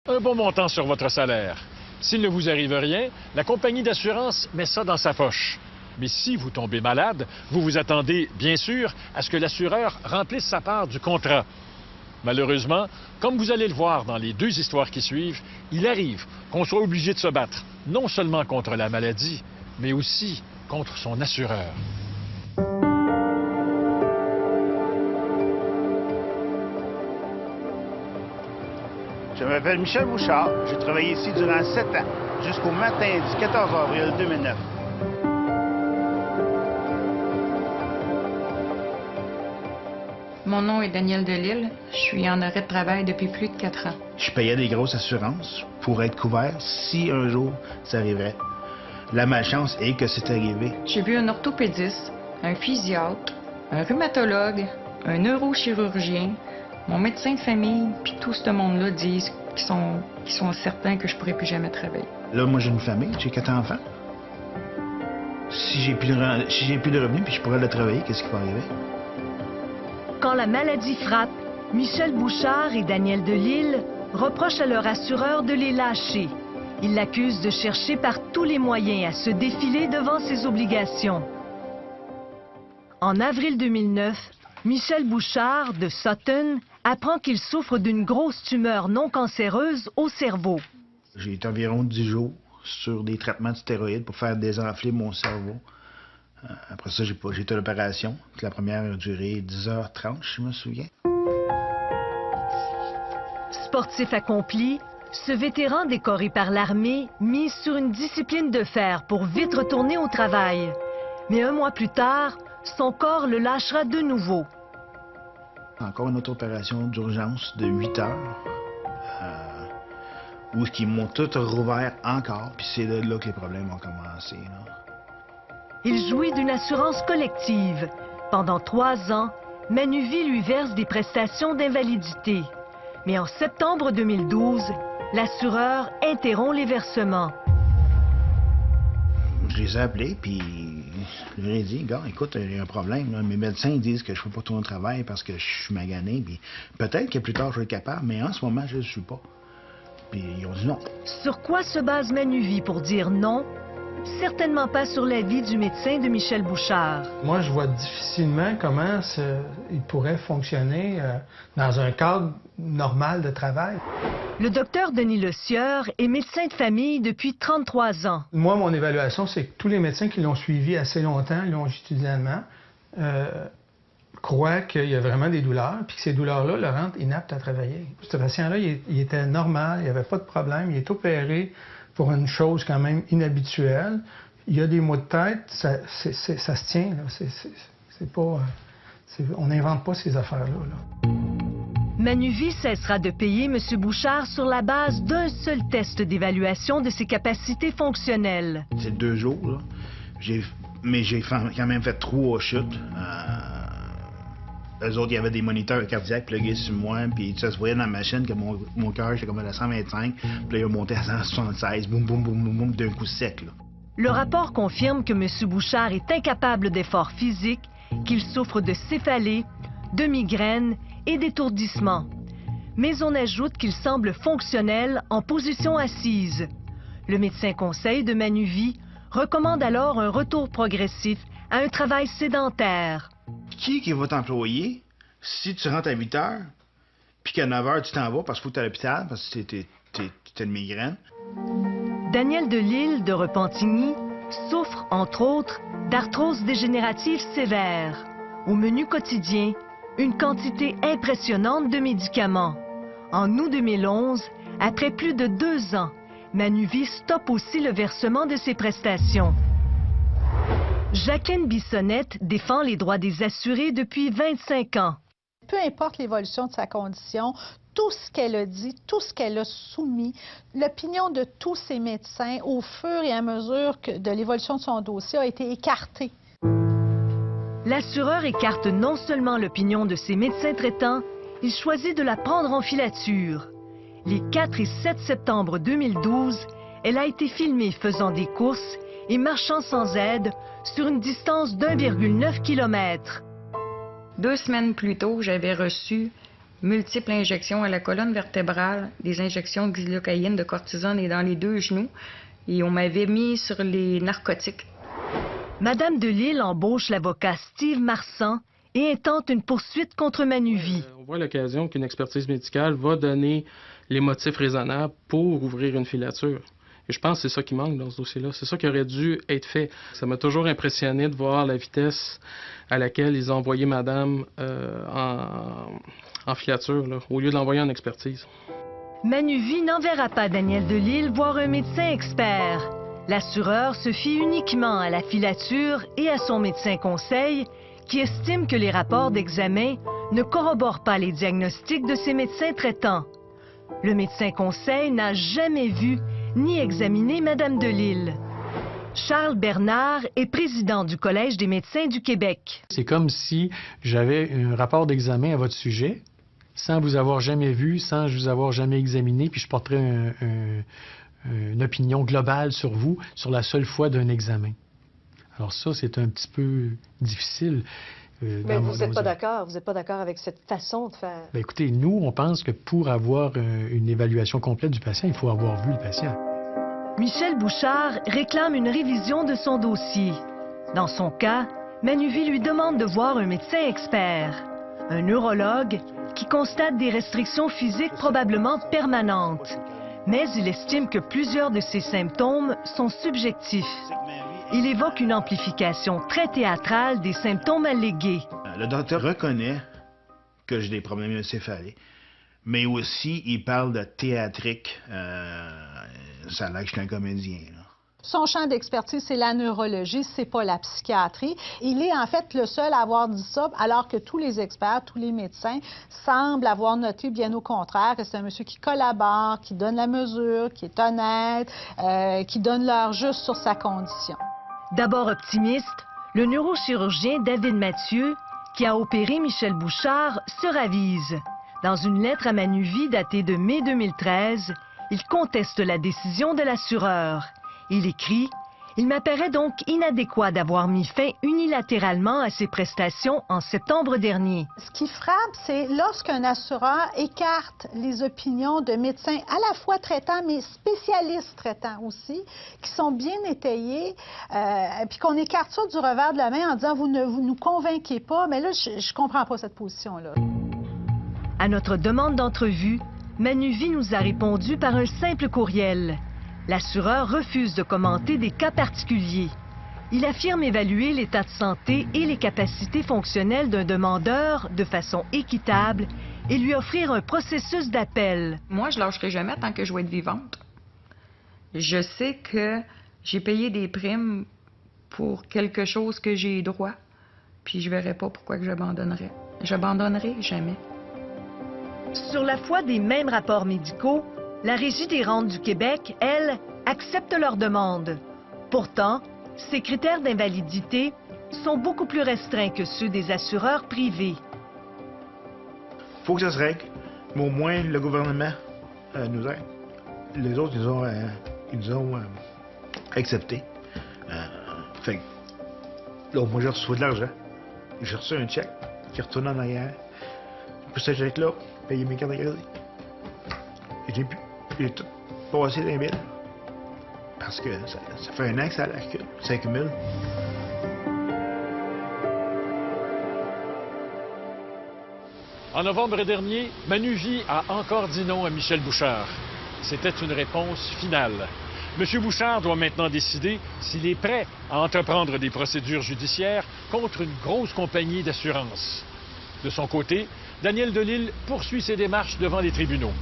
Un bon montant sur votre salaire. S'il ne vous arrive rien, la compagnie d'assurance met ça dans sa poche. Mais si vous tombez malade, vous vous attendez, bien sûr, à ce que l'assureur remplisse sa part du contrat. Malheureusement, comme vous allez le voir dans les 2 histoires qui suivent, il arrive qu'on soit obligé de se battre, non seulement contre la maladie, mais aussi contre son assureur. Je m'appelle Michel Bouchard. J'ai travaillé ici durant 7 ans, jusqu'au matin du 14 avril 2009. Mon nom est Danielle Delille. Je suis en arrêt de travail depuis plus de 4 ans. Je payais des grosses assurances pour être couvert si un jour ça arriverait. La malchance est que c'est arrivé. J'ai vu un orthopédiste, un physiatre, un rhumatologue, un neurochirurgien, mon médecin de famille, puis tout ce monde-là disent qu'ils sont certains que je pourrai plus jamais travailler. Là, moi, j'ai une famille, j'ai 4 enfants. Si j'ai plus de revenus puis je pourrais le travailler, qu'est-ce qui va arriver? Quand la maladie frappe, Michel Bouchard et Danielle Delille reprochent à leur assureur de les lâcher. Ils l'accusent de chercher par tous les moyens à se défiler devant ses obligations. En avril 2009, Michel Bouchard, de Sutton, apprend qu'il souffre d'une grosse tumeur non cancéreuse au cerveau. J'ai été environ 10 jours sur des traitements de stéroïdes pour faire désenfler mon cerveau. Après ça, j'ai été à l'opération. La première a duré 10h30, si je me souviens. Sportif accompli, ce vétéran décoré par l'armée mise sur une discipline de fer pour vite retourner au travail. Mais un mois plus tard, son corps le lâchera de nouveau. Encore une autre opération d'urgence de 8 heures, où ils m'ont tout rouvert encore, puis c'est là que les problèmes ont commencé. Là. Il jouit d'une assurance collective. Pendant 3 ans, Manuvie lui verse des prestations d'invalidité. Mais en septembre 2012, l'assureur interrompt les versements. Je les ai appelés, puis je leur ai dit, gars, écoute, il y a un problème. Là. Mes médecins disent que je ne peux pas tourner au travail parce que je suis magané. Puis peut-être que plus tard, je vais être capable, mais en ce moment, je ne le suis pas. Puis ils ont dit non. Sur quoi se base Manuvie pour dire non? Certainement pas sur l'avis du médecin de Michel Bouchard. Moi, je vois difficilement comment il pourrait fonctionner dans un cadre normal de travail. Le docteur Denis Le Sieur est médecin de famille depuis 33 ans. Moi, mon évaluation, c'est que tous les médecins qui l'ont suivi assez longtemps, longitudinalement, croient qu'il y a vraiment des douleurs, puis que ces douleurs-là le rendent inapte à travailler. Ce patient-là, il était normal, il n'y avait pas de problème, il est opéré pour une chose quand même inhabituelle. Il y a des maux de tête, ça se tient, là. C'est pas... on n'invente pas ces affaires-là. Là. Manuvie cessera de payer M. Bouchard sur la base d'un seul test d'évaluation de ses capacités fonctionnelles. C'est 2 jours, là. Mais j'ai quand même fait 3 chutes. Eux autres, il y avait des moniteurs cardiaques plugués sur moi, puis ça se voyait dans la machine que mon cœur, j'étais comme à 125, puis là, il a monté à 176, boum, boum, boum, boum, boum, d'un coup sec, là. Le rapport confirme que M. Bouchard est incapable d'efforts physiques, qu'il souffre de céphalée, de migraines et d'étourdissement. Mais on ajoute qu'il semble fonctionnel en position assise. Le médecin conseil de Manuvie recommande alors un retour progressif à un travail sédentaire. Qui va t'employer si tu rentres à 8 heures, puis qu'à 9 heures, tu t'en vas parce qu'il faut que tu es à l'hôpital, parce que tu as une migraine? Danielle Delille de Repentigny souffre, entre autres, d'arthrose dégénérative sévère. Au menu quotidien, une quantité impressionnante de médicaments. En août 2011, après plus de 2 ans, Manuvie stoppe aussi le versement de ses prestations. Jacqueline Bissonnette défend les droits des assurés depuis 25 ans. Peu importe l'évolution de sa condition, tout ce qu'elle a dit, tout ce qu'elle a soumis, l'opinion de tous ses médecins au fur et à mesure de l'évolution de son dossier a été écartée. L'assureur écarte non seulement l'opinion de ses médecins traitants, il choisit de la prendre en filature. Les 4 et 7 septembre 2012, elle a été filmée faisant des courses et marchant sans aide sur une distance d'1,9 km. 2 semaines plus tôt, j'avais reçu multiples injections à la colonne vertébrale, des injections de xylocaïne, de cortisone et dans les 2 genoux. Et on m'avait mis sur les narcotiques. Madame Delisle embauche l'avocat Steve Marsan et intente une poursuite contre Manuvie. On voit à l'occasion qu'une expertise médicale va donner les motifs raisonnables pour ouvrir une filature. Et je pense que c'est ça qui manque dans ce dossier-là. C'est ça qui aurait dû être fait. Ça m'a toujours impressionné de voir la vitesse à laquelle ils ont envoyé madame en filature, là, au lieu de l'envoyer en expertise. Manuvie n'enverra pas Daniel Delisle voir un médecin expert. L'assureur se fie uniquement à la filature et à son médecin conseil, qui estime que les rapports d'examen ne corroborent pas les diagnostics de ses médecins traitants. Le médecin conseil n'a jamais vu ni examiné Madame Delisle. Charles Bernard est président du Collège des médecins du Québec. C'est comme si j'avais un rapport d'examen à votre sujet, sans vous avoir jamais vu, sans vous avoir jamais examiné, puis je porterais une opinion globale sur vous sur la seule fois d'un examen. Alors ça, c'est un petit peu difficile. Mais vous n'êtes pas d'accord? Vous n'êtes pas d'accord avec cette façon de faire? Bien, écoutez, nous, on pense que pour avoir une évaluation complète du patient, il faut avoir vu le patient. Michel Bouchard réclame une révision de son dossier. Dans son cas, Manuvie lui demande de voir un médecin expert, un neurologue qui constate des restrictions physiques probablement permanentes. Mais il estime que plusieurs de ces symptômes sont subjectifs. Il évoque une amplification très théâtrale des symptômes allégués. Le docteur reconnaît que j'ai des problèmes de céphalée, mais aussi il parle de théâtrique. Ça a l'air que je suis un comédien, là. Son champ d'expertise, c'est la neurologie, c'est pas la psychiatrie. Il est en fait le seul à avoir dit ça, alors que tous les experts, tous les médecins semblent avoir noté bien au contraire que c'est un monsieur qui collabore, qui donne la mesure, qui est honnête, qui donne l'heure juste sur sa condition. D'abord optimiste, le neurochirurgien David Mathieu, qui a opéré Michel Bouchard, se ravise. Dans une lettre à Manuvie datée de mai 2013, il conteste la décision de l'assureur. Il écrit « Il m'apparaît donc inadéquat d'avoir mis fin unilatéralement à ses prestations en septembre dernier. » Ce qui frappe, c'est lorsqu'un assureur écarte les opinions de médecins à la fois traitants, mais spécialistes traitants aussi, qui sont bien étayés, puis qu'on écarte ça du revers de la main en disant « Vous ne nous convainquez pas », mais là, je ne comprends pas cette position-là. À notre demande d'entrevue, Manuvie nous a répondu par un simple courriel. L'assureur refuse de commenter des cas particuliers. Il affirme évaluer l'état de santé et les capacités fonctionnelles d'un demandeur de façon équitable et lui offrir un processus d'appel. Moi, je lâcherai jamais tant que je vais être vivante. Je sais que j'ai payé des primes pour quelque chose que j'ai droit, puis je verrai pas pourquoi que j'abandonnerais. J'abandonnerai jamais. Sur la foi des mêmes rapports médicaux, la Régie des rentes du Québec, elle, accepte leur demande. Pourtant, ces critères d'invalidité sont beaucoup plus restreints que ceux des assureurs privés. Faut que ça se règle, mais au moins le gouvernement nous aide. Les autres, ils nous ont accepté. Fait que, là, moi, j'ai reçu de l'argent. J'ai reçu un chèque qui retourne en arrière. Puis ce chèque-là, payer mes cartes de crédit. Et j'ai tout passé les billes. Parce que ça fait un an que ça s'accumule. En novembre dernier, Manuvie a encore dit non à Michel Bouchard. C'était une réponse finale. M. Bouchard doit maintenant décider s'il est prêt à entreprendre des procédures judiciaires contre une grosse compagnie d'assurance. De son côté, Daniel Delisle poursuit ses démarches devant les tribunaux.